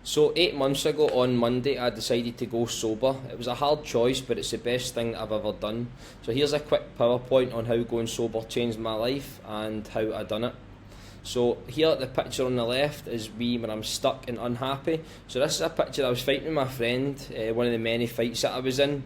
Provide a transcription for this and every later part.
So 8 months ago on Monday I decided to go sober. It was a hard choice, but it's the best thing I've ever done. So here's a quick PowerPoint on how going sober changed my life and how I done it. So here the picture on the left is me when I'm stuck and unhappy. So this is a picture I was fighting with my friend, one of the many fights that I was in,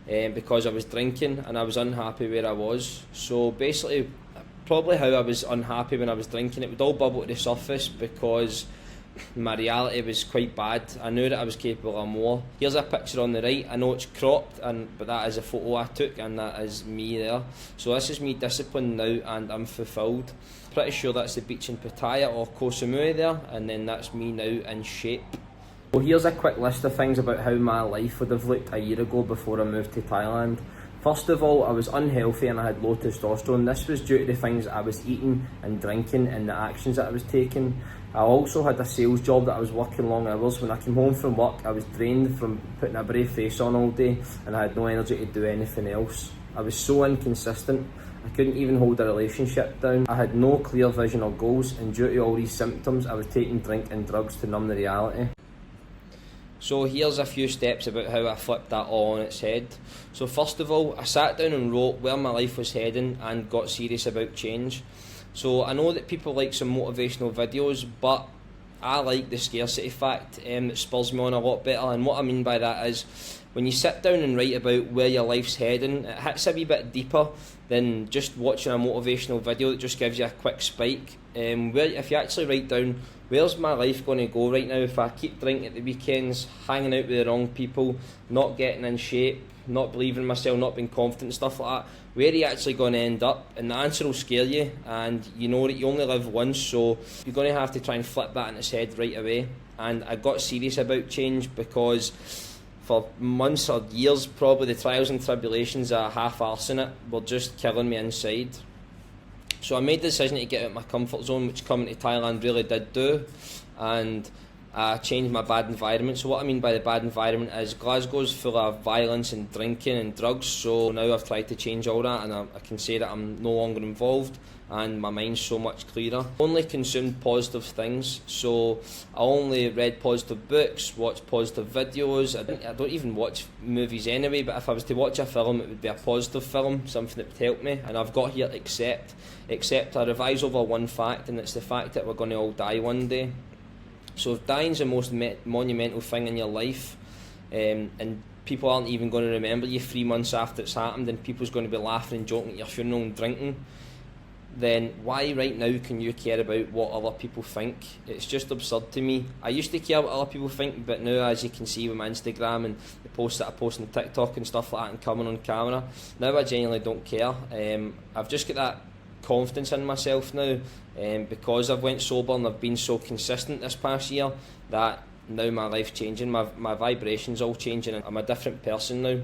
because I was drinking and I was unhappy where I was. So basically, probably how I was unhappy when I was drinking, it would all bubble to the surface because my reality was quite bad. I knew that I was capable of more. Here's a picture on the right. I know it's cropped, but that is a photo I took and that is me there. So this is me disciplined now and I'm fulfilled. Pretty sure that's the beach in Pattaya or Koh Samui there, and then that's me now in shape. Well, here's a quick list of things about how my life would have looked a year ago before I moved to Thailand. First of all, I was unhealthy and I had low testosterone. This was due to the things that I was eating and drinking and the actions that I was taking. I also had a sales job that I was working long hours. When I came home from work, I was drained from putting a brave face on all day and I had no energy to do anything else. I was so inconsistent, I couldn't even hold a relationship down. I had no clear vision or goals, and due to all these symptoms, I was taking drink and drugs to numb the reality. So here's a few steps about how I flipped that all on its head. So first of all, I sat down and wrote where my life was heading and got serious about change. So I know that people like some motivational videos, but I like the scarcity fact that spurs me on a lot better. And what I mean by that is, when you sit down and write about where your life's heading, it hits a wee bit deeper than just watching a motivational video that just gives you a quick spike. If you actually write down, where's my life going to go right now if I keep drinking at the weekends, hanging out with the wrong people, not getting in shape, not believing in myself, not being confident, stuff like that, where are you actually going to end up? And the answer will scare you, and you know that you only live once, so you're going to have to try and flip that in its head right away. And I got serious about change because for months or years, probably the trials and tribulations of half-arsing it were just killing me inside. So I made the decision to get out of my comfort zone, which coming to Thailand really did do, and I changed my bad environment. So what I mean by the bad environment is Glasgow's full of violence and drinking and drugs, so now I've tried to change all that, and I can say that I'm no longer involved and my mind's so much clearer. Only consumed positive things, so I only read positive books, watched positive videos. I don't even watch movies anyway, but if I was to watch a film, it would be a positive film, something that would help me. And I've got here except I revise over one fact, and it's the fact that we're going to all die one day. So if dying's the most monumental thing in your life, and people aren't even going to remember you 3 months after it's happened, and people's going to be laughing and joking at your funeral and drinking, then why right now can you care about what other people think? It's just absurd to me. I used to care what other people think, but now, as you can see with my Instagram and the posts that I post on TikTok and stuff like that and coming on camera, now I genuinely don't care. I've just got that confidence in myself now, because I've went sober and I've been so consistent this past year, that now my life's changing, my vibrations all changing, and I'm a different person now.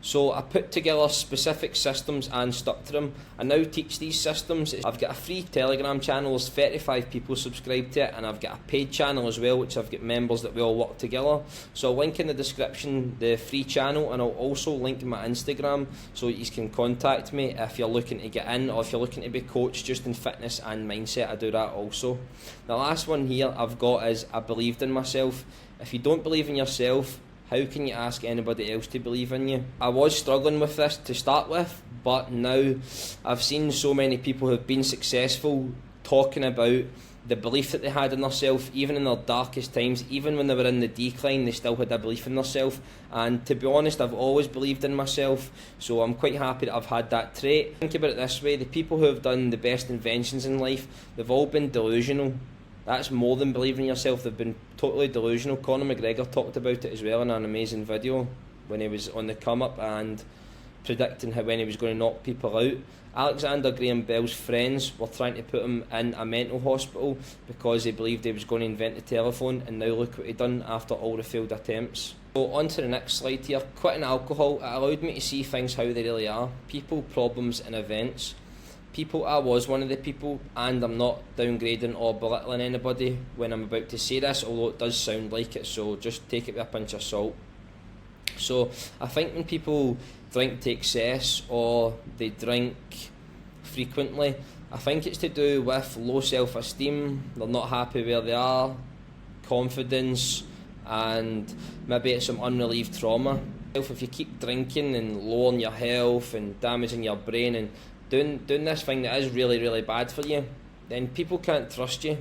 So I put together specific systems and stuck to them. I now teach these systems. I've got a free Telegram channel, there's 35 people subscribed to it, and I've got a paid channel as well, which I've got members that we all work together. So I'll link in the description the free channel, and I'll also link my Instagram so you can contact me if you're looking to get in, or if you're looking to be coached just in fitness and mindset. I do that also. The last one here I've got is I believed in myself. If you don't believe in yourself, how can you ask anybody else to believe in you? I was struggling with this to start with, but now I've seen so many people who have been successful talking about the belief that they had in themselves, even in their darkest times, even when they were in the decline, they still had a belief in themselves. And to be honest, I've always believed in myself, so I'm quite happy that I've had that trait. Think about it this way, the people who have done the best inventions in life, they've all been delusional. That's more than believing in yourself. They've been totally delusional. Conor McGregor talked about it as well in an amazing video when he was on the come up and predicting how when he was going to knock people out. Alexander Graham Bell's friends were trying to put him in a mental hospital because they believed he was going to invent the telephone, and now look what he'd done after all the failed attempts. So on to the next slide here. Quitting alcohol, it allowed me to see things how they really are. People, problems and events. People, I was one of the people, and I'm not downgrading or belittling anybody when I'm about to say this, although it does sound like it, so just take it with a pinch of salt. So I think when people drink to excess or they drink frequently, I think it's to do with low self-esteem, they're not happy where they are, confidence, and maybe it's some unrelieved trauma. If you keep drinking and lowering your health and damaging your brain and doing this thing that is really, really bad for you, then people can't trust you,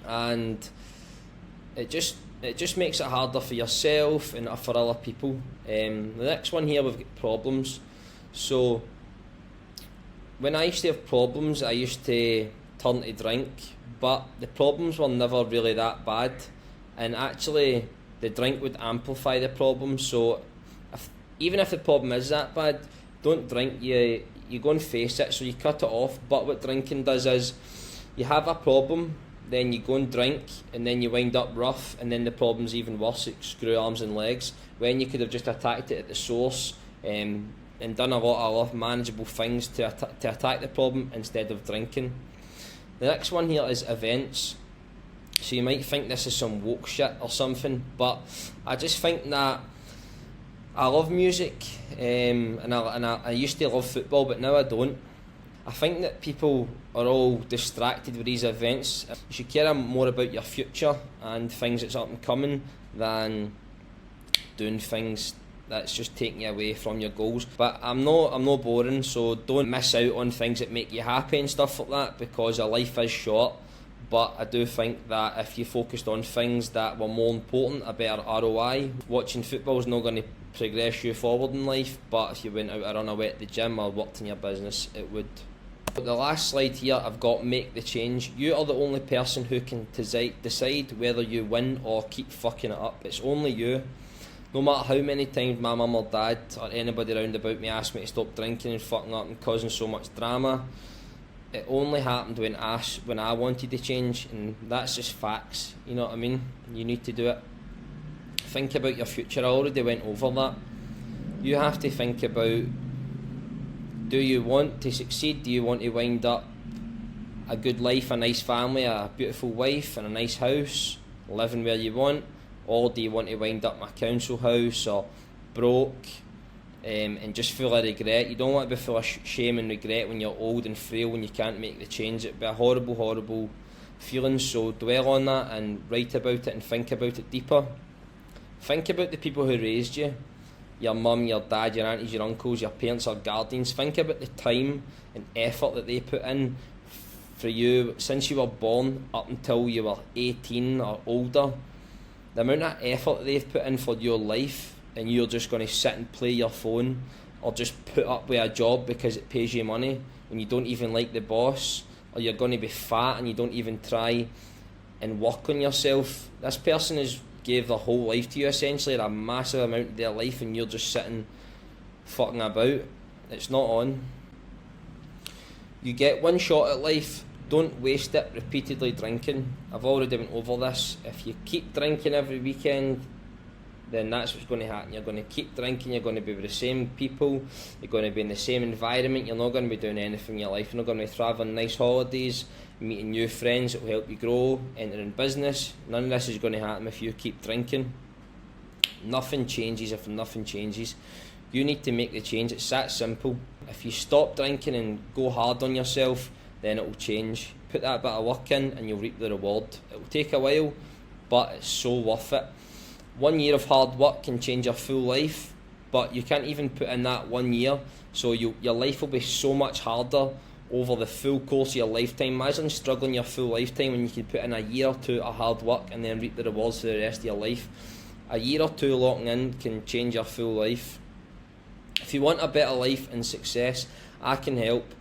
and it just makes it harder for yourself and for other people. The next one here, we've got problems. So when I used to have problems, I used to turn to drink, but the problems were never really that bad, and actually the drink would amplify the problem. So even if the problem is that bad, don't drink, you go and face it, so you cut it off. But what drinking does is, you have a problem, then you go and drink, and then you wind up rough, and then the problem's even worse, like screw arms and legs, when you could have just attacked it at the source, and done a lot of manageable things to attack the problem instead of drinking. The next one here is events. So you might think this is some woke shit or something, but I just think that I love music, and I used to love football, but now I don't. I think that people are all distracted with these events. You should care more about your future and things that's up and coming than doing things that's just taking you away from your goals. But I'm not boring, so don't miss out on things that make you happy and stuff like that, because your life is short. But I do think that if you focused on things that were more important, a better ROI, watching football is not going to progress you forward in life, but if you went out to run away at the gym or worked in your business, it would. The last slide here, I've got make the change. You are the only person who can decide whether you win or keep fucking it up. It's only you. No matter how many times my mum or dad or anybody around about me asked me to stop drinking and fucking up and causing so much drama, it only happened when I wanted to change, and that's just facts, you know what I mean? You need to do it. Think about your future. I already went over that. You have to think about, do you want to succeed? Do you want to wind up a good life, a nice family, a beautiful wife and a nice house, living where you want? Or do you want to wind up in a council house or broke and just full of regret? You don't want to be full of shame and regret when you're old and frail, when you can't make the change. It'd be a horrible, horrible feeling. So dwell on that and write about it and think about it deeper. Think about the people who raised you. Your mum, your dad, your aunties, your uncles, your parents or guardians. Think about the time and effort that they put in for you since you were born up until you were 18 or older. The amount of effort that they've put in for your life, and you're just going to sit and play your phone or just put up with a job because it pays you money when you don't even like the boss, or you're going to be fat and you don't even try and work on yourself. This person has gave their whole life to you, essentially, a massive amount of their life, and you're just sitting fucking about. It's not on. You get one shot at life. Don't waste it repeatedly drinking. I've already went over this. If you keep drinking every weekend, then that's what's going to happen. You're going to keep drinking, you're going to be with the same people, you're going to be in the same environment, you're not going to be doing anything in your life, you're not going to be travelling on nice holidays, meeting new friends that will help you grow, entering business. None of this is going to happen if you keep drinking. Nothing changes if nothing changes. You need to make the change. It's that simple. If you stop drinking and go hard on yourself, then it will change. Put that bit of work in and you'll reap the reward. It will take a while, but it's so worth it. 1 year of hard work can change your full life, but you can't even put in that 1 year, so your life will be so much harder over the full course of your lifetime. Imagine struggling your full lifetime when you can put in a year or two of hard work and then reap the rewards for the rest of your life. A year or two locking in can change your full life. If you want a better life and success, I can help.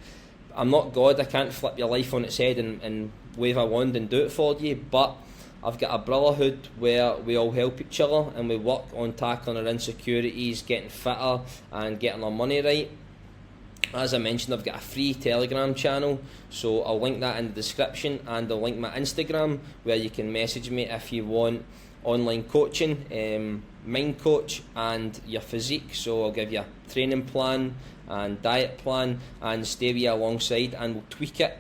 I'm not God, I can't flip your life on its head and wave a wand and do it for you, but I've got a brotherhood where we all help each other and we work on tackling our insecurities, getting fitter and getting our money right. As I mentioned, I've got a free Telegram channel, so I'll link that in the description, and I'll link my Instagram where you can message me if you want online coaching, mind coach and your physique. So I'll give you a training plan and diet plan and stay with you alongside, and we'll tweak it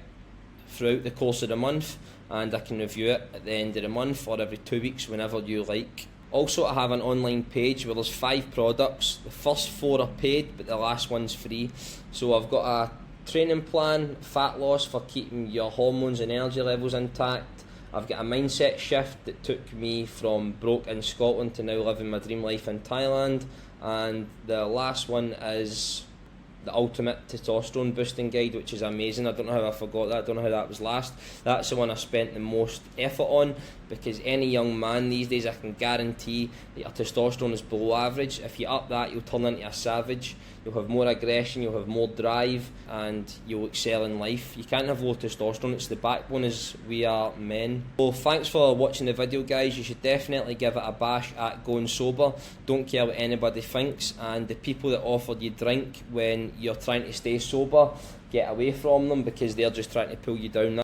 throughout the course of the month, and I can review it at the end of the month or every 2 weeks, whenever you like. Also, I have an online page where there's 5 products. The first 4 are paid, but the last one's free. So I've got a training plan, fat loss for keeping your hormones and energy levels intact, I've got a mindset shift that took me from broke in Scotland to now living my dream life in Thailand. And the last one is the ultimate testosterone boosting guide, which is amazing. I don't know how I forgot that. I don't know how that was last. That's the one I spent the most effort on, because any young man these days, I can guarantee that your testosterone is below average. If you up that, you'll turn into a savage. You'll have more aggression, you'll have more drive, and you'll excel in life. You can't have low testosterone. It's the backbone as we are men. So thanks for watching the video, guys. You should definitely give it a bash at Going Sober. Don't care what anybody thinks, and the people that offer you drink when you're trying to stay sober, get away from them, because they're just trying to pull you down.